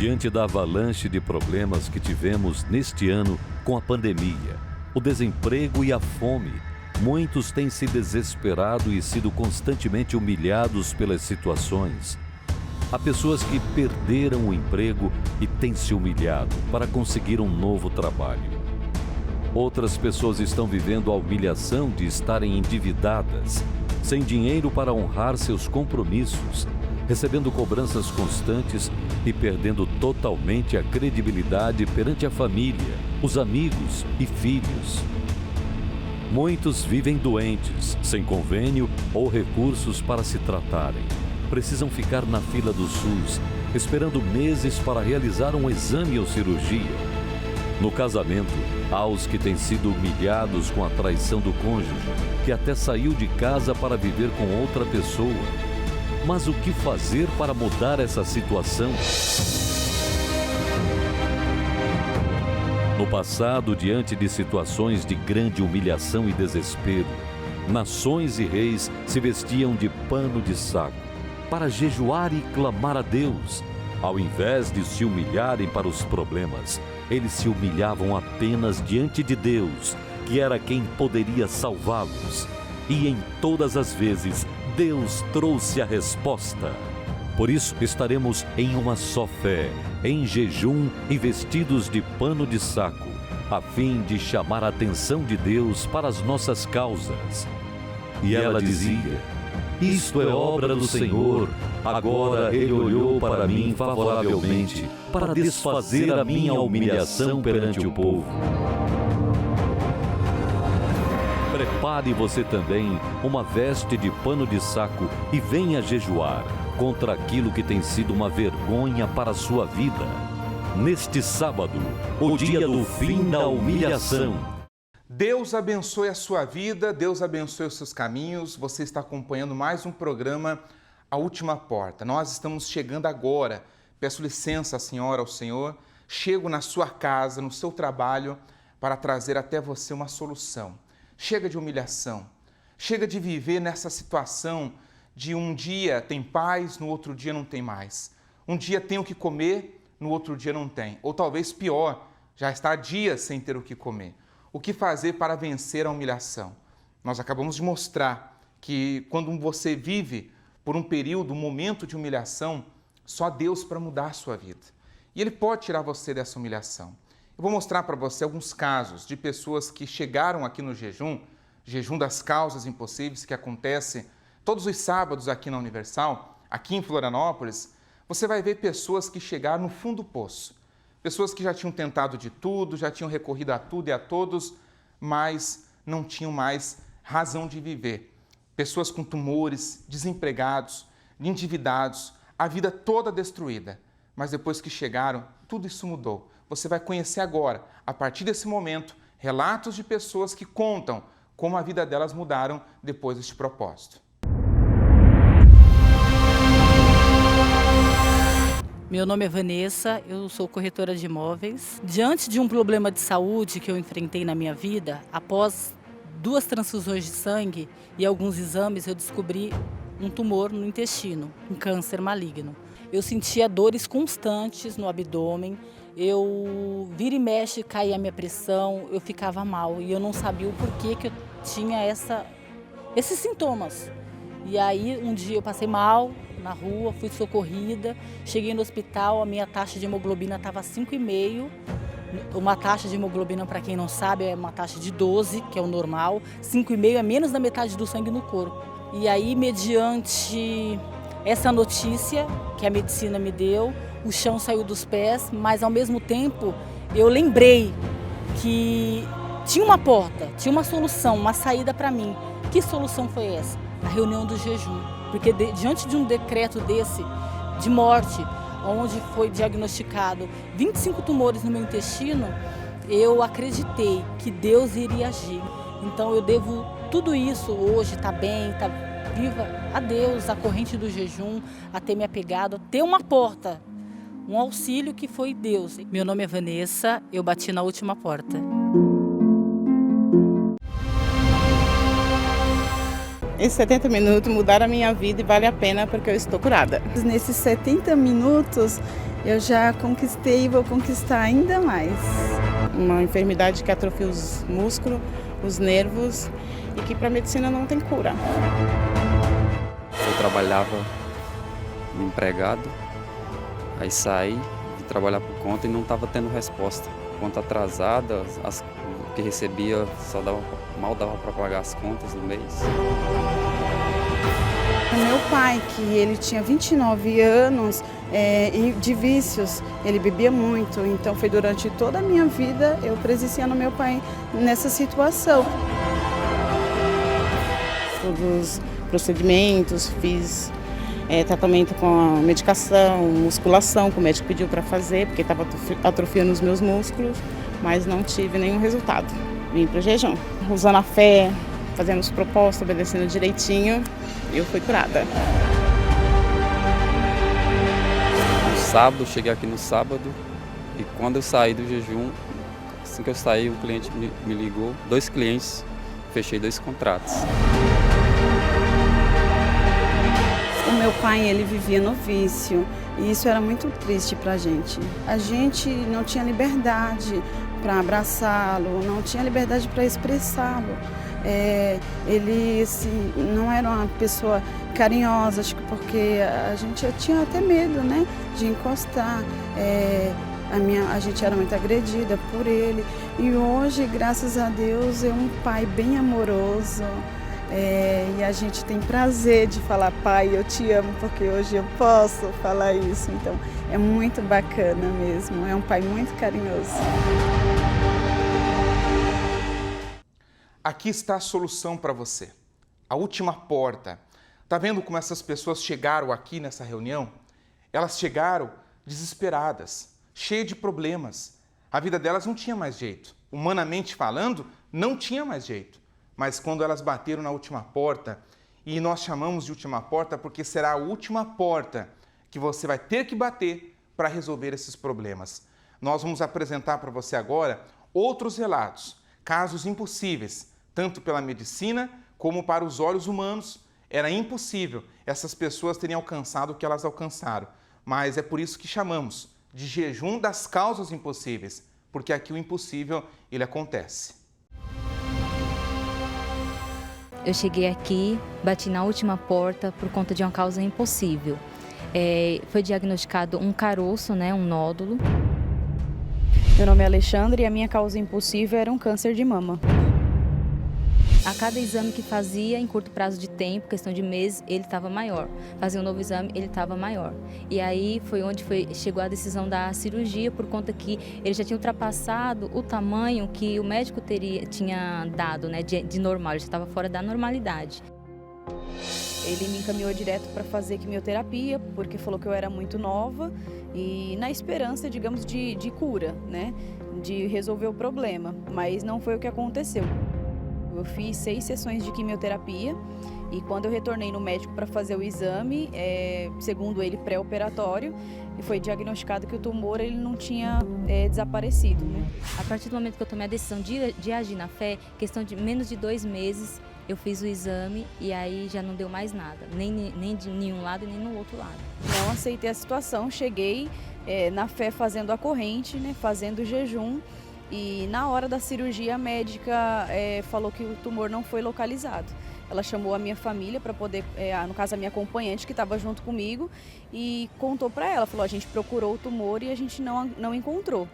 Diante da avalanche de problemas que tivemos neste ano com a pandemia, o desemprego e a fome, muitos têm se desesperado e sido constantemente humilhados pelas situações. Há pessoas que perderam o emprego e têm se humilhado para conseguir um novo trabalho. Outras pessoas estão vivendo a humilhação de estarem endividadas, sem dinheiro para honrar seus compromissos, recebendo cobranças constantes e perdendo totalmente a credibilidade perante a família, os amigos e filhos. Muitos vivem doentes, sem convênio ou recursos para se tratarem. Precisam ficar na fila do SUS, esperando meses para realizar um exame ou cirurgia. No casamento, há os que têm sido humilhados com a traição do cônjuge, que até saiu de casa para viver com outra pessoa. Mas o que fazer para mudar essa situação? No passado, diante de situações de grande humilhação e desespero, nações e reis se vestiam de pano de saco para jejuar e clamar a Deus. Ao invés de se humilharem para os problemas, eles se humilhavam apenas diante de Deus, que era quem poderia salvá-los. E em todas as vezes, Deus trouxe a resposta. Por isso, estaremos em uma só fé, em jejum e vestidos de pano de saco, a fim de chamar a atenção de Deus para as nossas causas. E ela dizia: isto é obra do Senhor, agora Ele olhou para mim favoravelmente, para desfazer a minha humilhação perante o povo. Prepare você também uma veste de pano de saco e venha jejuar contra aquilo que tem sido uma vergonha para a sua vida. Neste sábado, o dia do fim da humilhação. Deus abençoe a sua vida, Deus abençoe os seus caminhos. Você está acompanhando mais um programa A Última Porta. Nós estamos chegando agora. Peço licença à senhora, ao senhor. Chego na sua casa, no seu trabalho, para trazer até você uma solução. Chega de humilhação. Chega de viver nessa situação de um dia tem paz, no outro dia não tem mais. Um dia tem o que comer, no outro dia não tem. Ou talvez pior, já está há dias sem ter o que comer. O que fazer para vencer a humilhação? Nós acabamos de mostrar que quando você vive por um período, um momento de humilhação, só Deus para mudar a sua vida. E Ele pode tirar você dessa humilhação. Eu vou mostrar para você alguns casos de pessoas que chegaram aqui no jejum das causas impossíveis, que acontece todos os sábados aqui na Universal, aqui em Florianópolis. Você vai ver pessoas que chegaram no fundo do poço. Pessoas que já tinham tentado de tudo, já tinham recorrido a tudo e a todos, mas não tinham mais razão de viver. Pessoas com tumores, desempregados, endividados, a vida toda destruída. Mas depois que chegaram, tudo isso mudou. Você vai conhecer agora, a partir desse momento, relatos de pessoas que contam como a vida delas mudaram depois deste propósito. Meu nome é Vanessa, eu sou corretora de imóveis. Diante de um problema de saúde que eu enfrentei na minha vida, após 2 transfusões de sangue e alguns exames, eu descobri um tumor no intestino, um câncer maligno. Eu sentia dores constantes no abdômen, eu vira e mexe, caía a minha pressão, eu ficava mal e eu não sabia o porquê que eu tinha esses sintomas. E aí um dia eu passei mal na rua, fui socorrida, cheguei no hospital, a minha taxa de hemoglobina estava 5,5. Uma taxa de hemoglobina, para quem não sabe, é uma taxa de 12, que é o normal. 5,5 é menos da metade do sangue no corpo. E aí, mediante essa notícia que a medicina me deu, o chão saiu dos pés, mas ao mesmo tempo eu lembrei que tinha uma porta, tinha uma solução, uma saída para mim. Que solução foi essa? A reunião do jejum. Porque diante de um decreto desse, de morte, onde foi diagnosticado 25 tumores no meu intestino, eu acreditei que Deus iria agir. Então eu devo tudo isso hoje, tá bem, tá viva, a Deus, a corrente do jejum, a ter me apegado, a ter uma porta, um auxílio que foi Deus. Meu nome é Vanessa, eu bati na última porta. Esses 70 minutos mudaram a minha vida e vale a pena porque eu estou curada. Nesses 70 minutos Eu já conquistei e vou conquistar ainda mais. Uma enfermidade que atrofia os músculos, os nervos e que para a medicina não tem cura. Eu trabalhava empregado, aí saí de trabalhar por conta e não estava tendo resposta. Conta atrasada, as que recebia mal dava para pagar as contas no mês. O meu pai, que ele tinha 29 anos e de vícios, ele bebia muito, então foi durante toda a minha vida eu presenciando meu pai nessa situação. Todos os procedimentos, fiz tratamento com a medicação, musculação, que o médico pediu para fazer, porque estava atrofiando os meus músculos, mas não tive nenhum resultado. Vim para o jejum, usando a fé, fazendo os propósitos, obedecendo direitinho, eu fui curada. No sábado, cheguei aqui no sábado e quando eu saí do jejum, assim que eu saí, o cliente me ligou, 2 clientes, fechei 2 contratos. O meu pai, ele vivia no vício e isso era muito triste pra gente. A gente não tinha liberdade para abraçá-lo, não tinha liberdade para expressá-lo. Ele assim, não era uma pessoa carinhosa, acho que porque a gente tinha até medo, né, de encostar. A gente era muito agredida por ele e hoje, graças a Deus, é um pai bem amoroso. E a gente tem prazer de falar, pai, eu te amo, porque hoje eu posso falar isso. Então, é muito bacana mesmo, é um pai muito carinhoso. Aqui está a solução para você. A última porta. Tá vendo como essas pessoas chegaram aqui nessa reunião? Elas chegaram desesperadas, cheias de problemas. A vida delas não tinha mais jeito. Humanamente falando, não tinha mais jeito. Mas quando elas bateram na última porta, e nós chamamos de última porta porque será a última porta que você vai ter que bater para resolver esses problemas. Nós vamos apresentar para você agora outros relatos, casos impossíveis, tanto pela medicina como para os olhos humanos. Era impossível essas pessoas terem alcançado o que elas alcançaram. Mas é por isso que chamamos de jejum das causas impossíveis, porque aqui o impossível, ele acontece. Eu cheguei aqui, bati na última porta por conta de uma causa impossível. Foi diagnosticado um caroço, né, um nódulo. Meu nome é Alexandre e a minha causa impossível era um câncer de mama. A cada exame que fazia, em curto prazo de tempo, questão de meses, ele estava maior. Fazia um novo exame, ele estava maior. E aí foi onde chegou a decisão da cirurgia, por conta que ele já tinha ultrapassado o tamanho que o médico tinha dado, né, de normal, ele já estava fora da normalidade. Ele me encaminhou direto para fazer quimioterapia, porque falou que eu era muito nova e na esperança, digamos, de cura, né, de resolver o problema. Mas não foi o que aconteceu. Eu fiz 6 sessões de quimioterapia e quando eu retornei no médico para fazer o exame, segundo ele pré-operatório, foi diagnosticado que o tumor ele não tinha desaparecido, né? A partir do momento que eu tomei a decisão de agir na fé, questão de menos de 2 meses, eu fiz o exame e aí já não deu mais nada, nem de nenhum lado nem no outro lado. Não aceitei a situação, cheguei na fé fazendo a corrente, né, fazendo o jejum. E na hora da cirurgia a médica falou que o tumor não foi localizado. Ela chamou a minha família para poder, no caso a minha acompanhante que estava junto comigo, e contou para ela, falou, a gente procurou o tumor e a gente não encontrou.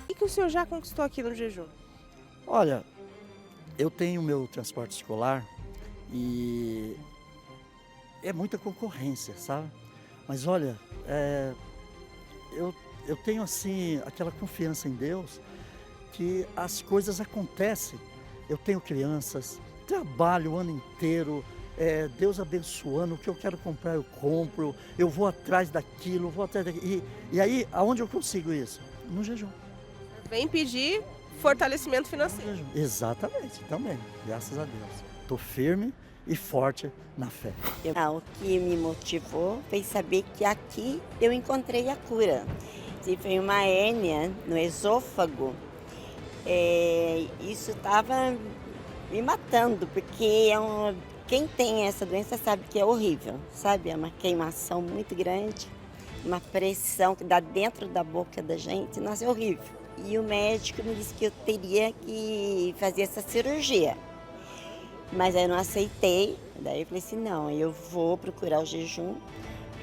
E que o senhor já conquistou aqui no jejum? Olha, eu tenho meu transporte escolar e é muita concorrência, sabe? Mas olha, eu tenho assim aquela confiança em Deus que as coisas acontecem. Eu tenho crianças, trabalho o ano inteiro, Deus abençoando, o que eu quero comprar eu compro, eu vou atrás daquilo, vou atrás daquilo. E aí, aonde eu consigo isso? No jejum. Vem pedir fortalecimento financeiro. Exatamente, também, graças a Deus. Estou firme e forte na fé. O que me motivou foi saber que aqui eu encontrei a cura. Tive uma hérnia no esôfago, isso estava me matando, porque Quem tem essa doença sabe que é horrível, sabe? É uma queimação muito grande, uma pressão que dá dentro da boca da gente, nossa, é horrível. E o médico me disse que eu teria que fazer essa cirurgia. Mas aí eu não aceitei, daí eu falei assim, não, eu vou procurar o jejum,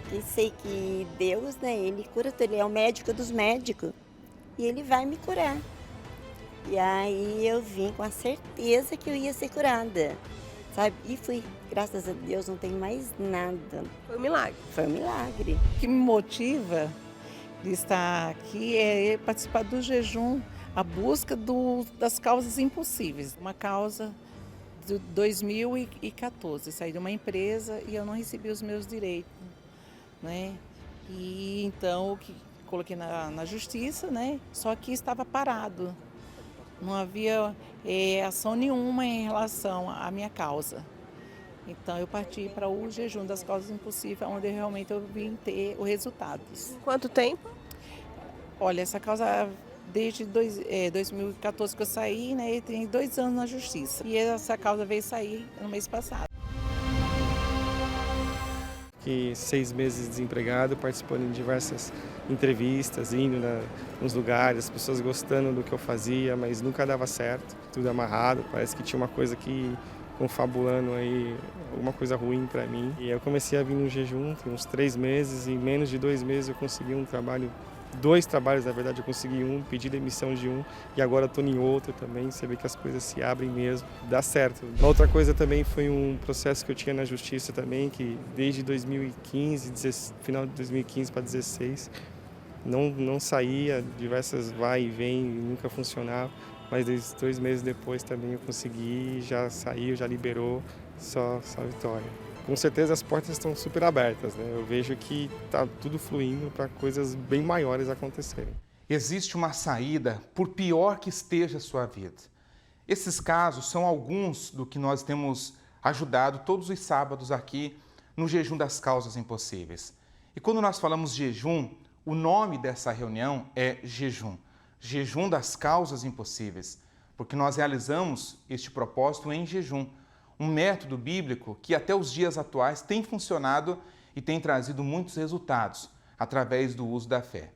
porque sei que Deus, né, ele cura tudo, ele é o médico dos médicos, e ele vai me curar. E aí eu vim com a certeza que eu ia ser curada, sabe? E fui, graças a Deus, não tem mais nada. Foi um milagre. Foi um milagre. O que me motiva de estar aqui é participar do jejum, a busca das causas impossíveis. Uma causa de 2014, saí de uma empresa e eu não recebi os meus direitos, né? E então coloquei na justiça, né? Só que estava parado, não havia ação nenhuma em relação à minha causa. Então eu parti para o jejum das causas impossíveis, onde realmente eu vim ter os resultados. Quanto tempo? Olha, essa causa desde 2014 que eu saí, né, e tem 2 anos na justiça. E essa causa veio sair no mês passado. Fiquei 6 meses desempregado, participando de diversas entrevistas, indo nos lugares, as pessoas gostando do que eu fazia, mas nunca dava certo, tudo amarrado, parece que tinha uma coisa que confabulando aí, alguma coisa ruim para mim. E eu comecei a vir no jejum, tem uns 3 meses, e em menos de 2 meses eu consegui um trabalho, 2 trabalhos na verdade, eu consegui um, pedi demissão de um e agora estou em outro também, você vê que as coisas se abrem mesmo, dá certo. Uma outra coisa também foi um processo que eu tinha na justiça também, que desde 2015, final de 2015 para 2016, não saía, diversas vai e vem, nunca funcionava, mas 2 meses depois também eu consegui, já saiu, já liberou, só vitória. Com certeza as portas estão super abertas, né? Eu vejo que está tudo fluindo para coisas bem maiores acontecerem. Existe uma saída, por pior que esteja a sua vida. Esses casos são alguns do que nós temos ajudado todos os sábados aqui no Jejum das Causas Impossíveis. E quando nós falamos jejum, o nome dessa reunião é jejum. Jejum das Causas Impossíveis, porque nós realizamos este propósito em jejum. Um método bíblico que até os dias atuais tem funcionado e tem trazido muitos resultados através do uso da fé.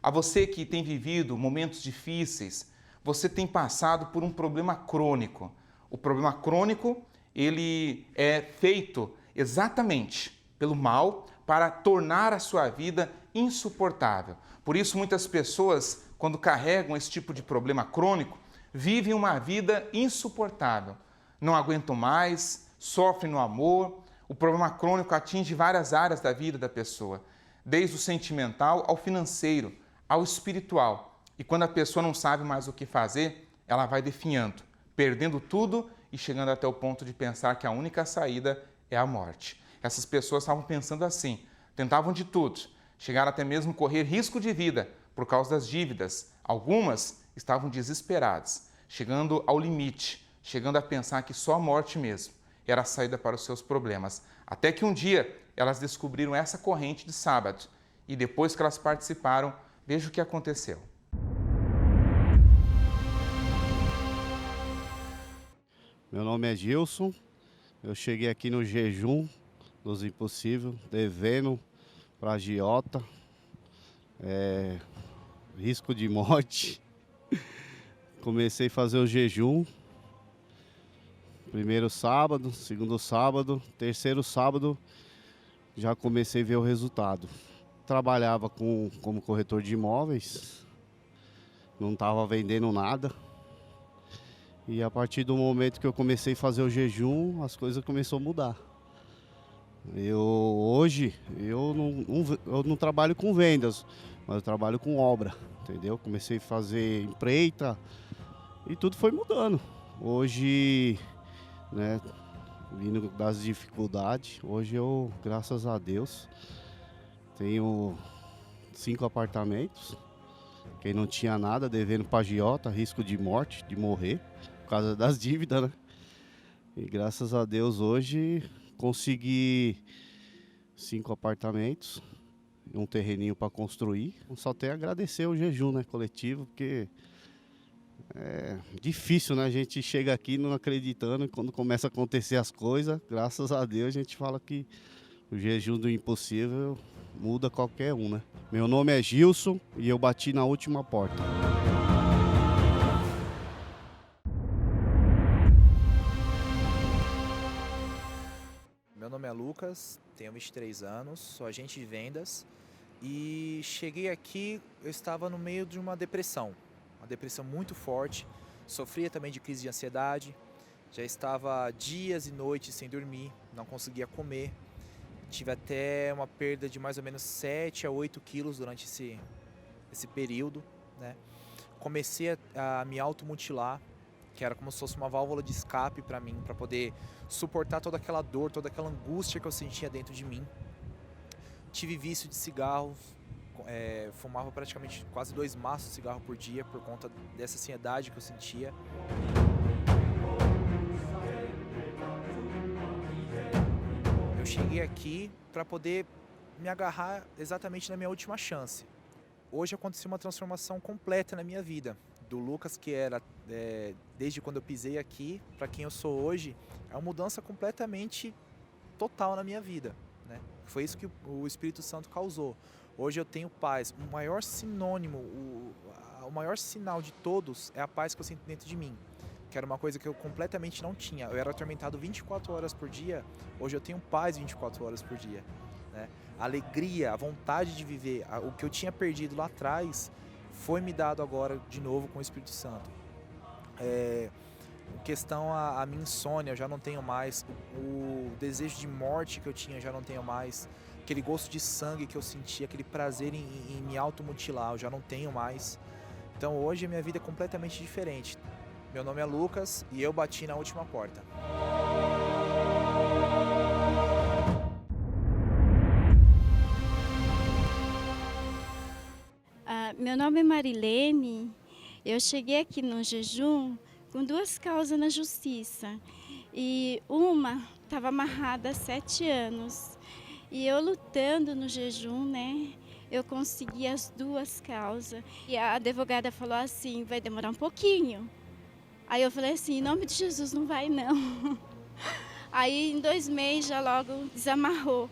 A você que tem vivido momentos difíceis, você tem passado por um problema crônico. O problema crônico, ele é feito exatamente pelo mal para tornar a sua vida insuportável. Por isso, muitas pessoas, quando carregam esse tipo de problema crônico, vivem uma vida insuportável. Não aguentam mais, sofrem no amor. O problema crônico atinge várias áreas da vida da pessoa, desde o sentimental ao financeiro, ao espiritual. E quando a pessoa não sabe mais o que fazer, ela vai definhando, perdendo tudo e chegando até o ponto de pensar que a única saída é a morte. Essas pessoas estavam pensando assim, tentavam de tudo, chegaram até mesmo a correr risco de vida por causa das dívidas. Algumas estavam desesperadas, chegando ao limite, chegando a pensar que só a morte mesmo era a saída para os seus problemas. Até que um dia elas descobriram essa corrente de sábado e depois que elas participaram, veja o que aconteceu. Meu nome é Gilson, eu cheguei aqui no jejum dos impossíveis, devendo para agiota, risco de morte. Comecei a fazer o jejum. Primeiro sábado, segundo sábado, terceiro sábado, já comecei a ver o resultado. Trabalhava como corretor de imóveis, não estava vendendo nada. E a partir do momento que eu comecei a fazer o jejum, as coisas começaram a mudar. Hoje eu não trabalho com vendas, mas eu trabalho com obra, entendeu? Comecei a fazer empreita e tudo foi mudando. Hoje, né, vindo das dificuldades, hoje eu, graças a Deus, tenho 5 apartamentos. Quem não tinha nada, devendo para agiota, risco de morte, de morrer, por causa das dívidas, né? E graças a Deus hoje consegui 5 apartamentos, um terreninho para construir. Só tenho a agradecer o jejum, né, coletivo, porque É difícil, né? A gente chega aqui não acreditando e quando começa a acontecer as coisas, graças a Deus, a gente fala que o jejum do impossível muda qualquer um, né? Meu nome é Gilson e eu bati na última porta. Meu nome é Lucas, tenho 23 anos, sou agente de vendas e cheguei aqui, eu estava no meio de uma depressão muito forte, sofria também de crise de ansiedade, já estava dias e noites sem dormir, não conseguia comer, tive até uma perda de mais ou menos 7 a 8 quilos durante esse período, né? Comecei a me automutilar, que era como se fosse uma válvula de escape para mim, para poder suportar toda aquela dor, toda aquela angústia que eu sentia dentro de mim. Tive vício de cigarro, fumava praticamente quase 2 maços de cigarro por dia por conta dessa ansiedade que eu sentia. Eu cheguei aqui para poder me agarrar exatamente na minha última chance. Hoje aconteceu uma transformação completa na minha vida. Do Lucas, que era desde quando eu pisei aqui, para quem eu sou hoje, é uma mudança completamente total na minha vida, né? Foi isso que o Espírito Santo causou. Hoje eu tenho paz. O maior sinônimo, o maior sinal de todos é a paz que eu sinto dentro de mim, que era uma coisa que eu completamente não tinha. Eu era atormentado 24 horas por dia, hoje eu tenho paz 24 horas por dia, né? A alegria, a vontade de viver, o que eu tinha perdido lá atrás, foi me dado agora de novo com o Espírito Santo. Em questão a minha insônia, eu já não tenho mais. O desejo de morte que eu tinha, eu já não tenho mais. Aquele gosto de sangue que eu sentia, aquele prazer em me automutilar, eu já não tenho mais. Então hoje a minha vida é completamente diferente. Meu nome é Lucas e eu bati na última porta. Meu nome é Marilene, eu cheguei aqui no jejum com 2 causas na justiça e uma estava amarrada há 7 anos e eu lutando no jejum, né, eu consegui as 2 causas e a advogada falou assim, vai demorar um pouquinho. Aí eu falei assim, em nome de Jesus não vai não. Aí em 2 meses já logo desamarrou.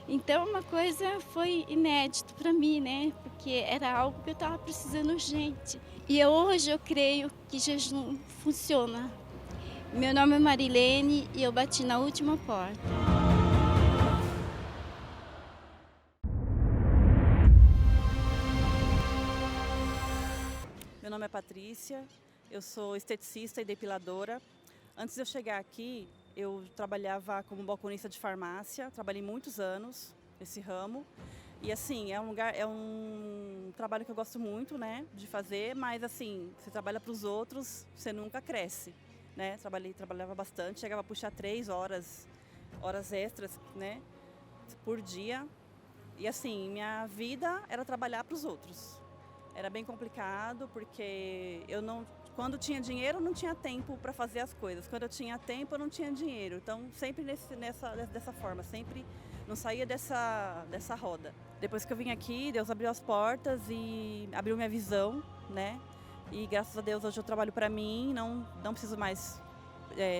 Então uma coisa foi inédito para mim, né? Porque era algo que eu estava precisando urgente. E hoje eu creio que jejum funciona. Meu nome é Marilene e eu bati na última porta. Meu nome é Patrícia, eu sou esteticista e depiladora. Antes de eu chegar aqui, eu trabalhava como balconista de farmácia, trabalhei muitos anos nesse ramo. E assim, é um trabalho que eu gosto muito, né, de fazer, mas assim, você trabalha para os outros, você nunca cresce, né? Trabalhava bastante, chegava a puxar 3 horas extras, né, por dia. E assim, minha vida era trabalhar para os outros. Era bem complicado, porque quando tinha dinheiro, eu não tinha tempo para fazer as coisas. Quando eu tinha tempo, eu não tinha dinheiro. Então, sempre dessa forma, sempre não saía dessa roda. Depois que eu vim aqui, Deus abriu as portas e abriu minha visão, né? E graças a Deus, hoje eu trabalho para mim, não preciso mais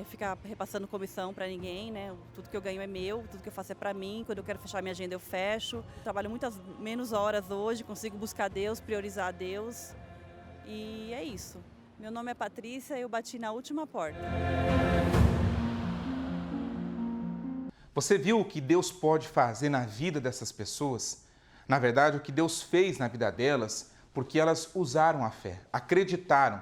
ficar repassando comissão para ninguém, né? Tudo que eu ganho é meu, tudo que eu faço é para mim. Quando eu quero fechar minha agenda, eu fecho. Trabalho menos horas hoje, consigo buscar Deus, priorizar Deus. E é isso. Meu nome é Patrícia e eu bati na última porta. Você viu o que Deus pode fazer na vida dessas pessoas? Na verdade, o que Deus fez na vida delas, porque elas usaram a fé, acreditaram.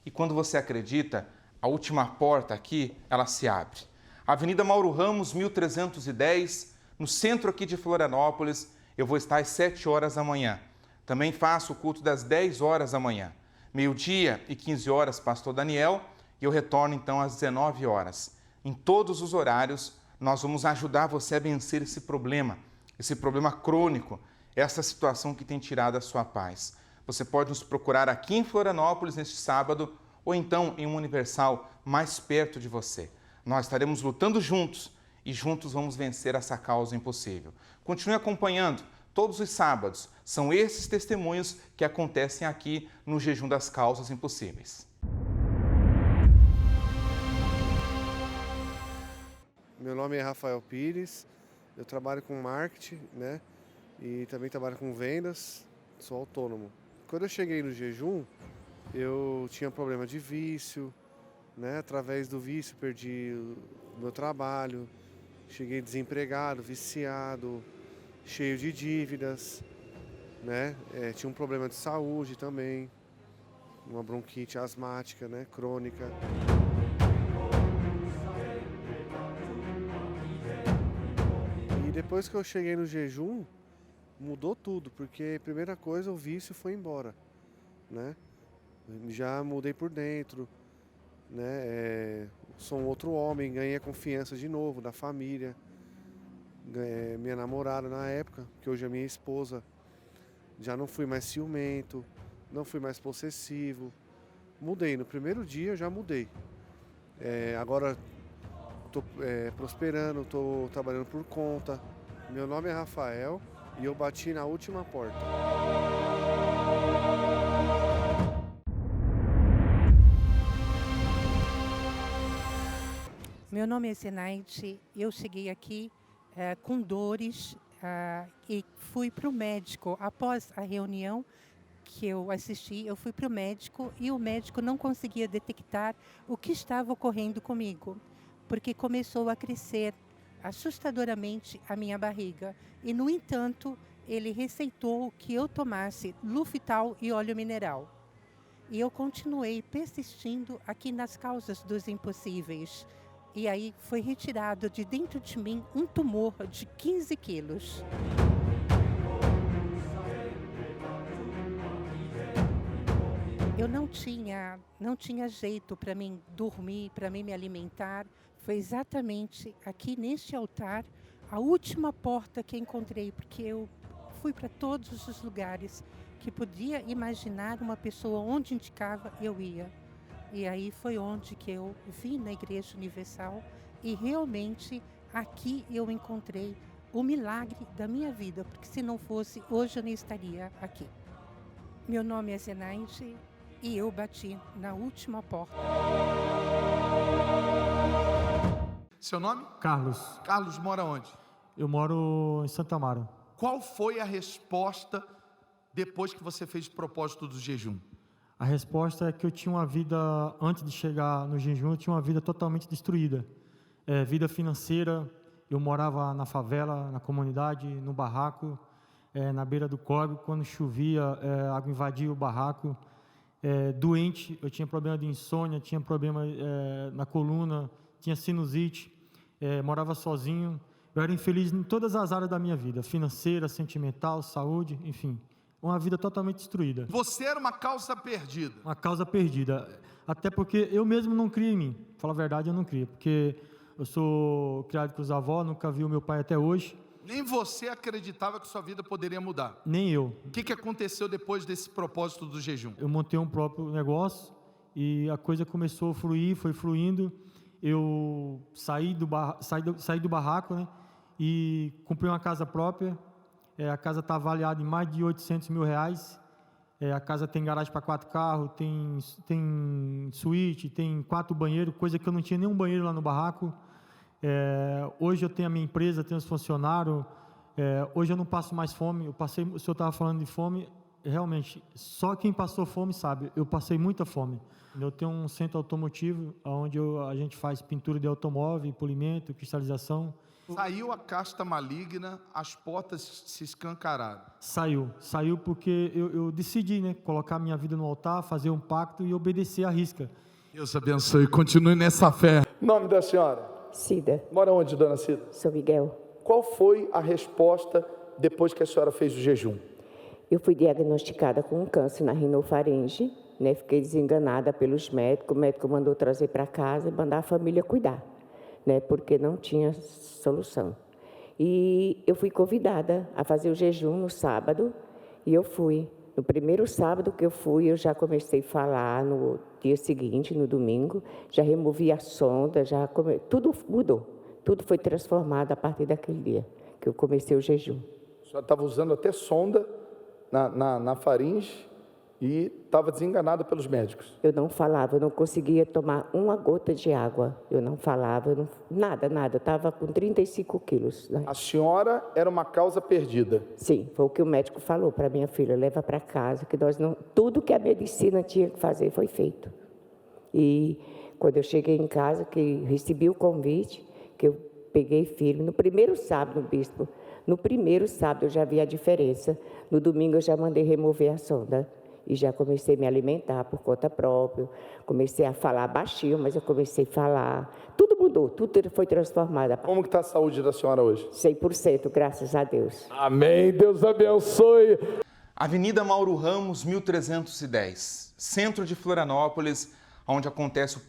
E quando você acredita, a última porta aqui, ela se abre. Avenida Mauro Ramos, 1310, no centro aqui de Florianópolis, eu vou estar às 7 horas da manhã. Também faço o culto das 10 horas da manhã. Meio-dia e 15 horas, pastor Daniel, e eu retorno então às 19 horas. Em todos os horários, nós vamos ajudar você a vencer esse problema crônico, essa situação que tem tirado a sua paz. Você pode nos procurar aqui em Florianópolis neste sábado ou então em um Universal mais perto de você. Nós estaremos lutando juntos e juntos vamos vencer essa causa impossível. Continue acompanhando todos os sábados. São esses testemunhos que acontecem aqui no Jejum das Causas Impossíveis. nome é Rafael Pires, eu trabalho com marketing, né? E também trabalho com vendas, sou autônomo. Quando eu cheguei no jejum, eu tinha problema de vício, né? Através do vício perdi o meu trabalho, cheguei desempregado, viciado, cheio de dívidas, né? Tinha um problema de saúde também, uma bronquite asmática, né? Crônica. E depois que eu cheguei no jejum, mudou tudo, porque a primeira coisa, o vício foi embora, né? Já mudei por dentro, né? Sou um outro homem, ganhei a confiança de novo da família, minha namorada na época, que hoje é minha esposa, já não fui mais ciumento, não fui mais possessivo, mudei, no primeiro dia já mudei. Agora estou prosperando, estou trabalhando por conta. Meu nome é Rafael e eu bati na última porta. Meu nome é Zenaide, eu cheguei aqui com dores e fui para o médico. Após a reunião que eu assisti, eu fui para o médico e o médico não conseguia detectar o que estava ocorrendo comigo, porque começou a crescer assustadoramente a minha barriga. E, no entanto, ele receitou que eu tomasse Luftal e óleo mineral. E eu continuei persistindo aqui nas causas dos impossíveis. E aí foi retirado de dentro de mim um tumor de 15 quilos. Eu não tinha jeito para mim dormir, para mim me alimentar. Foi exatamente aqui neste altar a última porta que encontrei, porque eu fui para todos os lugares que podia imaginar uma pessoa onde indicava, eu ia. E aí foi onde que eu vim na Igreja Universal e realmente aqui eu encontrei o milagre da minha vida, porque se não fosse, hoje eu não estaria aqui. Meu nome é Zenaide e eu bati na última porta. Seu nome? Carlos. Carlos mora onde? Eu moro em Santa Amaro. Qual foi a resposta depois que você fez o propósito do jejum? A resposta é que eu tinha uma vida, antes de chegar no jejum, eu tinha uma vida totalmente destruída. Vida financeira, eu morava na favela, na comunidade, no barraco, na beira do córrego. Quando chovia, a água invadia o barraco. Doente, eu tinha problema de insônia, tinha problema na coluna, tinha sinusite, morava sozinho. Eu era infeliz em todas as áreas da minha vida, financeira, sentimental, saúde, enfim. Uma vida totalmente destruída. Você era uma causa perdida. Uma causa perdida. Até porque eu mesmo não criei em mim. Falar a verdade, eu não criei. Porque eu sou criado com os avós, nunca vi o meu pai até hoje. Nem você acreditava que sua vida poderia mudar. Nem eu. O que aconteceu depois desse propósito do jejum? Eu montei um próprio negócio e a coisa começou a fluir, foi fluindo. Eu saí do barraco, né? E comprei uma casa própria. A casa está avaliada em mais de R$800 mil. A casa tem garagem para 4 carros, tem suíte, tem 4 banheiros, coisa que eu não tinha nenhum banheiro lá no barraco. Hoje eu tenho a minha empresa, tenho os funcionários. Hoje eu não passo mais fome. O senhor estava falando de fome, realmente, só quem passou fome sabe. Eu passei muita fome. Eu tenho um centro automotivo, onde a gente faz pintura de automóvel, polimento, cristalização. Saiu a casta maligna, as portas se escancararam. Saiu porque eu decidi, né, colocar minha vida no altar, fazer um pacto e obedecer à risca. Deus abençoe, continue nessa fé. Nome da senhora? Cida. Mora onde, dona Cida? São Miguel. Qual foi a resposta depois que a senhora fez o jejum? Eu fui diagnosticada com um câncer na rinofaringe, né? Fiquei desenganada pelos médicos. O médico mandou trazer para casa e mandar a família cuidar, né? Porque não tinha solução. E eu fui convidada a fazer o jejum no sábado e eu fui. No primeiro sábado que eu fui, eu já comecei a falar. No dia seguinte, no domingo, já removi a sonda, tudo mudou. Tudo foi transformado a partir daquele dia que eu comecei o jejum. A senhora estava usando até sonda na faringe e estava desenganada pelos médicos. Eu não falava, eu não conseguia tomar uma gota de água. Eu não falava, nada. Eu estava com 35 quilos. Né? A senhora era uma causa perdida. Sim, foi o que o médico falou para minha filha, leva para casa, que nós não... Tudo que a medicina tinha que fazer foi feito. E quando eu cheguei em casa, que recebi o convite, que eu peguei filho, no primeiro sábado, bispo, no primeiro sábado eu já vi a diferença. No domingo eu já mandei remover a sonda. E já comecei a me alimentar por conta própria. Comecei a falar baixinho, mas eu comecei a falar. Tudo mudou, tudo foi transformado. Como que está a saúde da senhora hoje? 100%, graças a Deus. Amém, Deus abençoe. Avenida Mauro Ramos, 1310, centro de Florianópolis, onde acontece o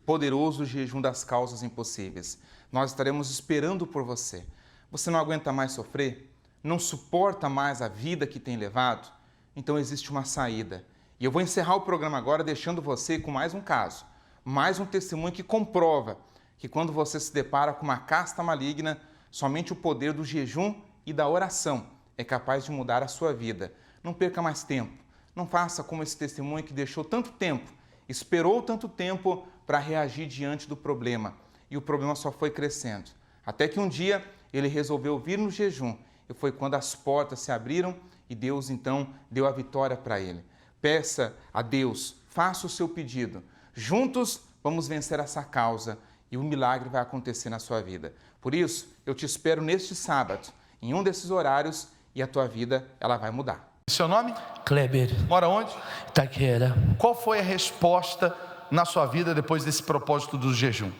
poderoso jejum das causas impossíveis. Nós estaremos esperando por você. Você não aguenta mais sofrer? Não suporta mais a vida que tem levado? Então existe uma saída. E eu vou encerrar o programa agora deixando você com mais um caso, mais um testemunho que comprova que quando você se depara com uma casta maligna, somente o poder do jejum e da oração é capaz de mudar a sua vida. Não perca mais tempo. Não faça como esse testemunho que deixou tanto tempo, esperou tanto tempo para reagir diante do problema. E o problema só foi crescendo. Até que um dia ele resolveu vir no jejum. E foi quando as portas se abriram e Deus, então, deu a vitória para ele. Peça a Deus, faça o seu pedido. Juntos, vamos vencer essa causa e o milagre vai acontecer na sua vida. Por isso, eu te espero neste sábado, em um desses horários, e a tua vida, ela vai mudar. Seu nome? Kleber. Mora onde? Itaquera. Qual foi a resposta na sua vida depois desse propósito do jejum?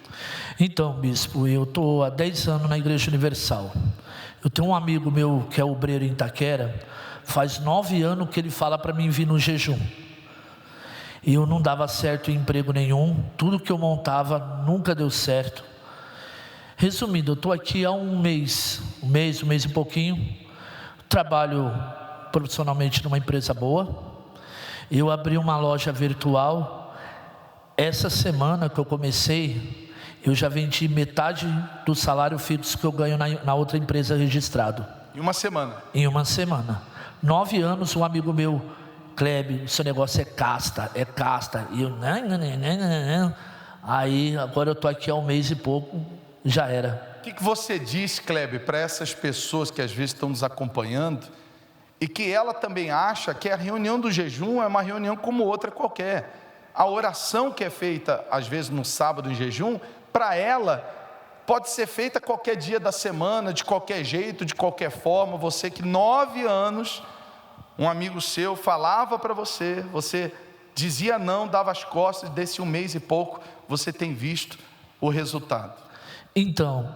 Então, bispo, eu estou há 10 anos na Igreja Universal. Eu tenho um amigo meu que é obreiro em Itaquera, faz 9 anos que ele fala para mim vir no jejum. E eu não dava certo em emprego nenhum, tudo que eu montava nunca deu certo. Resumindo, eu estou aqui há um mês e pouquinho, trabalho profissionalmente numa empresa boa. Eu abri uma loja virtual. Essa semana que eu comecei, eu já vendi metade do salário fixo que eu ganho na outra empresa registrado. Em uma semana? Em uma semana. 9 anos, um amigo meu, Kleber, seu negócio é casta. E eu, não. Aí, agora eu estou aqui há um mês e pouco, já era. O que você diz, Kleber, para essas pessoas que às vezes estão nos acompanhando e que ela também acha que a reunião do jejum é uma reunião como outra qualquer? A oração que é feita, às vezes, no sábado em jejum, para ela, pode ser feita qualquer dia da semana, de qualquer jeito, de qualquer forma. Você que 9 anos, um amigo seu falava para você, você dizia não, dava as costas, desse um mês e pouco, você tem visto o resultado. Então,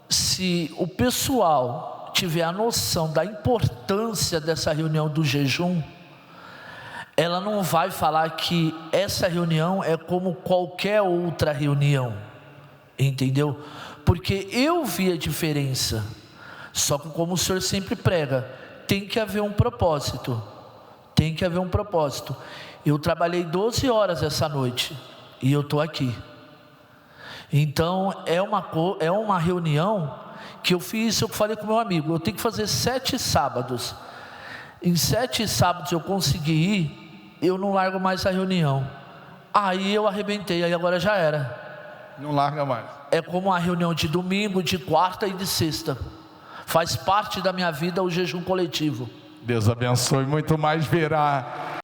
se o pessoal tiver a noção da importância dessa reunião do jejum, ela não vai falar que essa reunião é como qualquer outra reunião, entendeu? Porque eu vi a diferença. Só que como o senhor sempre prega, tem que haver um propósito. Tem que haver um propósito. Eu trabalhei 12 horas essa noite e eu estou aqui. Então é uma reunião que eu fiz, eu falei com meu amigo, eu tenho que fazer 7 sábados. Em 7 sábados eu consegui ir, eu não largo mais a reunião. Aí eu arrebentei, aí agora já era. Não larga mais. É como a reunião de domingo, de quarta e de sexta. Faz parte da minha vida o jejum coletivo. Deus abençoe, muito mais virá.